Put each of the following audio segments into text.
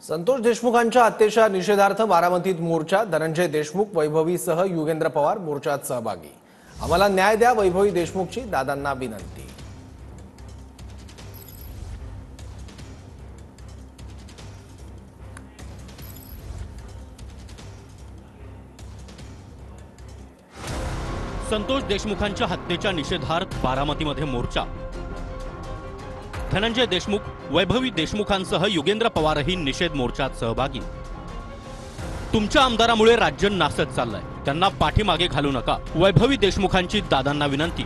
संतोष देशमुखांच्या हत्येच्या निषेधार्थ बारामतीत मोर्चा। धनंजय देशमुख, वैभवीसह युगेंद्र पवार मोर्चात सहभागी। आम्हाला न्याय द्या, वैभवी देशमुखची दादांना विनंती। संतोष देशमुखांच्या हत्येच्या निषेधार्थ बारामतीमध्ये मोर्चा। धनंजय देशमुख, वैभवी देशमुखांसह युगेंद्र पवारही निषेध मोर्चात सहभागी। तुमच्या आमदारामुळे राज्य नासत चाललंय, त्यांना पाठीमागे घालू नका, वैभवी देशमुखांची दादांना विनंती।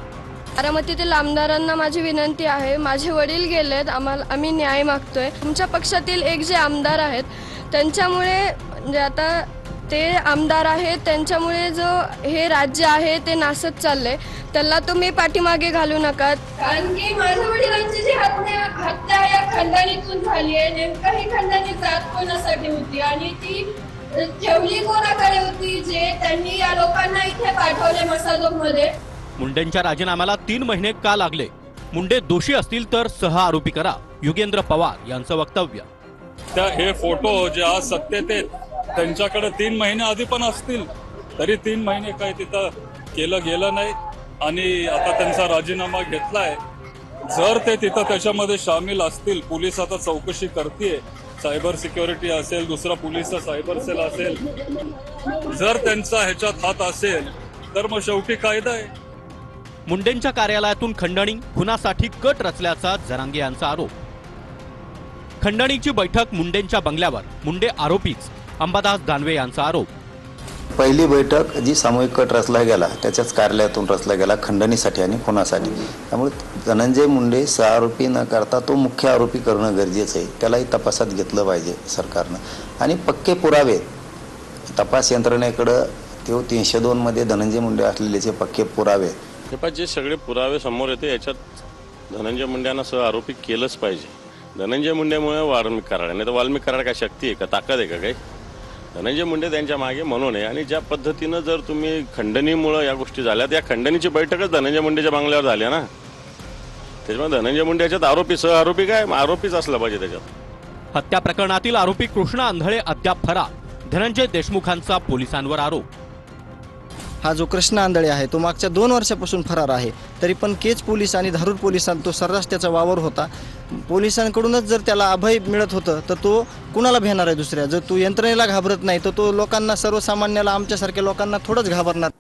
बारामतीतील आमदारांना माझी विनंती आहे, माझे वडील गेलेत, आम्ही न्याय मागतोय। तुमच्या पक्षातील एक जे आमदार आहेत त्यांच्यामुळे म्हणजे आता ते आमदार आहेत त्यांच्यामुळे जो हे राज्य आहे ते नासत चाललंय, त्याला तुम्ही पाठीमागे घालू नका। कारण की माझ्या वडिलांची जी हत्या या खंडणीतून झाली आहे, नेमकं ही खंडणी जात कोणासाठी होती आणि ती ठेवली कोणाकडे होती जे त्यांनी या लोकांना इथे पाठवले मसाजोगमध्ये। मुंडेंच्या राजीनाम्याला 3 महिने का लागले? मुंडे दोषी असतील तर सह आरोपी करा, युगेंद्र पवार यांचं वक्तव्य। हे फोटो जे आज सत्तेत आहेत त्यांच्याकडे 3 महिने आधी पण असतील, तरी 3 महिने काही तिथं केलं गेलं नाही आणि आता त्यांचा राजीनामा घेतलाय। जर ते तिथं त्याच्यामध्ये सामील असतील, पोलीस आता चौकशी करतेय, सायबर सिक्युरिटी असेल, दुसरा पोलीसचा सायबर सेल असेल, जर त्यांचा ह्याच्यात हात असेल तर मग शेवटी कायदा आहे। मुंडेंच्या कार्यालयातून खंडणी खुनासाठी कट रचल्याचा जरांगे यांचा आरोप। खंडणीची बैठक मुंडेंच्या बंगल्यावर, मुंडे आरोपीच, अंबादास दानवे यांचा आरोप। पहिली बैठक जी सामूहिक कट रचला गेला त्याच्याच कार्यालयातून रचला गेला खंडणीसाठी आणि खुनासाठी। त्यामुळे धनंजय मुंडे सह आरोपी न करता तो मुख्य आरोपी करणं गरजेचं आहे, त्यालाही तपासात घेतलं पाहिजे सरकारनं। आणि पक्के पुरावे तपास यंत्रणेकडं ते 302 मध्ये धनंजय मुंडे असलेले पक्के पुरावे, जे सगळे पुरावे समोर येते याच्यात धनंजय मुंडेंना सह आरोपी केलंच पाहिजे। धनंजय मुंडेमुळे वाल्मिक कराड, नाही तर वाल्मिक कराड काय शक्ती आहे का, ताकद आहे का काही? धनंजय मुंडे त्यांच्या मागे म्हणून आहे। आणि ज्या पद्धतीनं जर तुम्ही खंडणीमुळे या गोष्टी झाल्या, त्या खंडणीची बैठकच धनंजय मुंडेच्या बंगल्यावर झाली ना, त्याच्यामुळे धनंजय मुंडे याच्यात आरोपी सह आरोपी काय, आरोपीच असला पाहिजे त्याच्यात। हत्या प्रकरणातील आरोपी कृष्णा आंधळे अद्याप फरार, धनंजय देशमुखांचा पोलिसांवर आरोप। हा जो कृष्णा आंधळे आहे तो मागच्या 2 वर्षापासून फरार आहे, तरी पण केज पोलीस आणि धारूर पोलिसांत तो सर्रास त्याचा वावर होता। पोलिसांकडूनच जर त्याला अभय मिळत होतं तर तो कुणाला भेटणार आहे दुसऱ्या? जर तो यंत्रणेला घाबरत नाही तर तो लोकांना, सर्वसामान्याला, आमच्यासारख्या लोकांना थोडंच घाबरणार।